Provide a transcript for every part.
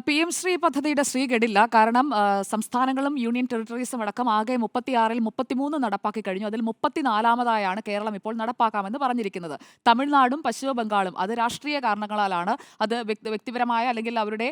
PM Shri പദ്ധതിയുടെ ശ്രീ കെടില്ല. കാരണം സംസ്ഥാനങ്ങളും യൂണിയൻ ടെറിട്ടറീസും അടക്കം ആകെ 36-ൽ 33 നടപ്പാക്കി കഴിഞ്ഞു. അതിൽ 34-മതായാണ് കേരളം ഇപ്പോൾ നടപ്പാക്കാമെന്ന് പറഞ്ഞിരിക്കുന്നത്. തമിഴ്നാടും പശ്ചിമ ബംഗാളും അത് രാഷ്ട്രീയ കാരണങ്ങളാലാണ്, അത് വ്യക്തിപരമായ അല്ലെങ്കിൽ അവരുടെ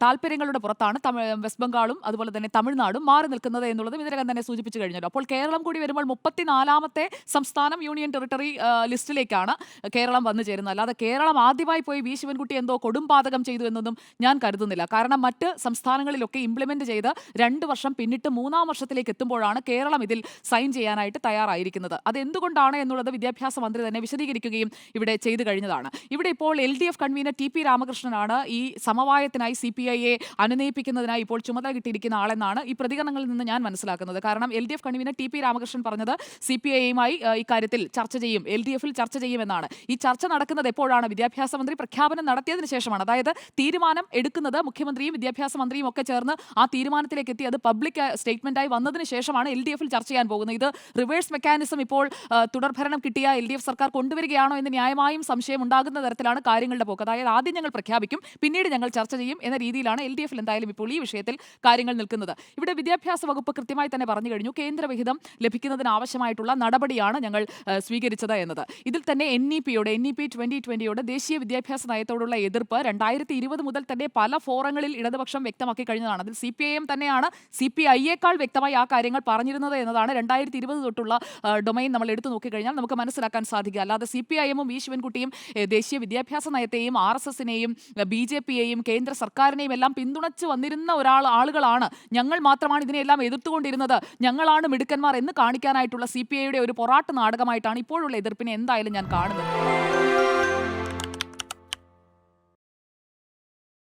താല്പര്യങ്ങളുടെ പുറത്താണ് വെസ്റ്റ് ബംഗാളും അതുപോലെ തന്നെ തമിഴ്നാടും മാറി നിൽക്കുന്നത് എന്നുള്ളതും ഇതിനകം തന്നെ സൂചിപ്പിച്ചു കഴിഞ്ഞല്ലോ. അപ്പോൾ കേരളം കൂടി വരുമ്പോൾ 34-മത്തെ സംസ്ഥാനം യൂണിയൻ ടെറിട്ടറി ലിസ്റ്റിലേക്കാണ് കേരളം വന്നു ചേരുന്നത്. അല്ലാതെ കേരളം ആദ്യമായി പോയി വി ശിവൻകുട്ടി എന്തോ കൊടുംപാതകം ചെയ്തു എന്നൊന്നും ഞാൻ കരുതുന്നില്ല. കാരണം മറ്റ് സംസ്ഥാനങ്ങളിലൊക്കെ ഇംപ്ലിമെന്റ് ചെയ്ത് 2 വർഷം പിന്നിട്ട് 3-ാം വർഷത്തിലേക്ക് എത്തുമ്പോഴാണ് കേരളം ഇതിൽ സൈൻ ചെയ്യാനായിട്ട് തയ്യാറായിരിക്കുന്നത്. അതെന്തുകൊണ്ടാണ് എന്നുള്ളത് വിദ്യാഭ്യാസ മന്ത്രി തന്നെ വിശദീകരിക്കുകയും ഇവിടെ ചെയ്തു കഴിഞ്ഞതാണ്. ഇവിടെ ഇപ്പോൾ LDF കൺവീനർ TP രാമകൃഷ്ണനാണ് ഈ സമവായത്തിനായി CPIയെ അനുനയിപ്പിക്കുന്നതിനായി ഇപ്പോൾ ചുമതല കിട്ടിയിരിക്കുന്ന ആളെന്നാണ് ഈ പ്രതികരണങ്ങളിൽ നിന്ന് ഞാൻ മനസ്സിലാക്കുന്നത്. കാരണം LDF കൺവീനർ TP രാമകൃഷ്ണൻ പറഞ്ഞത് CPIയുമായി ഇക്കാര്യത്തിൽ ചർച്ച ചെയ്യും, LDFൽ ചർച്ച ചെയ്യുമെന്നാണ്. ഈ ചർച്ച നടക്കുന്നത് എപ്പോഴാണ്? വിദ്യാഭ്യാസ മന്ത്രി പ്രഖ്യാപനം നടത്തിയതിനു ശേഷമാണ്. അതായത് തീരുമാനം എടുക്കുന്നത് മുഖ്യമന്ത്രിയും വിദ്യാഭ്യാസ മന്ത്രിയും ഒക്കെ ചേർന്ന് ആ തീരുമാനത്തിലേക്ക് എത്തി അത് പബ്ലിക് സ്റ്റേറ്റ്മെന്റായി വന്നതിന് ശേഷമാണ് LDFൽ ചർച്ച ചെയ്യാൻ പോകുന്നത്. ഇത് റിവേഴ്സ് മെക്കാനിസം ഇപ്പോൾ തുടർഭരണം കിട്ടിയ LDF സർക്കാർ കൊണ്ടുവരികയാണോ എന്ന് ന്യായമായും സംശയം ഉണ്ടാകുന്ന തരത്തിലാണ് കാര്യങ്ങളുടെ പോക്ക്. അതായത് ആദ്യം ഞങ്ങൾ പ്രഖ്യാപിക്കും, പിന്നീട് ഞങ്ങൾ ചർച്ച ചെയ്യും എന്ന രീതിയിലാണ് LDFൽ എന്തായാലും ഇപ്പോൾ ഈ വിഷയത്തിൽ കാര്യങ്ങൾ നിൽക്കുന്നത്. ഇവിടെ വിദ്യാഭ്യാസ വകുപ്പ് കൃത്യമായി തന്നെ പറഞ്ഞു കഴിഞ്ഞു, കേന്ദ്രവിഹിതം ലഭിക്കുന്നതിന് ആവശ്യമായിട്ടുള്ള നടപടിയാണ് ഞങ്ങൾ സ്വീകരിച്ചത് എന്നത്. ഇതിൽ തന്നെ NEP 2020 ദേശീയ വിദ്യാഭ്യാസ നയത്തോടുള്ള എതിർപ്പ് 2020 മുതൽ തന്നെ പല ഫോറങ്ങളിൽ ഇടതുപക്ഷം വ്യക്തമാക്കി കഴിഞ്ഞതാണ്. അതിൽ CPIM തന്നെയാണ് CPIയേക്കാൾ വ്യക്തമായി ആ കാര്യങ്ങൾ പറഞ്ഞിരുന്നത് എന്നതാണ് 2020 തൊട്ടുള്ള ഡൊമൈൻ നമ്മൾ എടുത്തു നോക്കിക്കഴിഞ്ഞാൽ നമുക്ക് മനസ്സിലാക്കാൻ സാധിക്കുക. അല്ലാതെ CPIMും വി ശിവൻകുട്ടിയും ദേശീയ വിദ്യാഭ്യാസ നയത്തെയും RSSനെയും BJPയെയും കേന്ദ്ര സർക്കാരിനെയും എല്ലാം പിന്തുണച്ച് വന്നിരുന്ന ആളുകളാണ്. ഞങ്ങൾ മാത്രമാണ് ഇതിനെല്ലാം എതിർത്തുകൊണ്ടിരുന്നത്, ഞങ്ങളാണ് മിടുക്കന്മാർ എന്ന് കാണിക്കാനായിട്ടുള്ള CPIയുടെ ഒരു പൊറാട്ട് നാടകമായിട്ടാണ് ഇപ്പോഴുള്ള എതിർപ്പിനെ എന്തായാലും ഞാൻ കാണുന്നത്.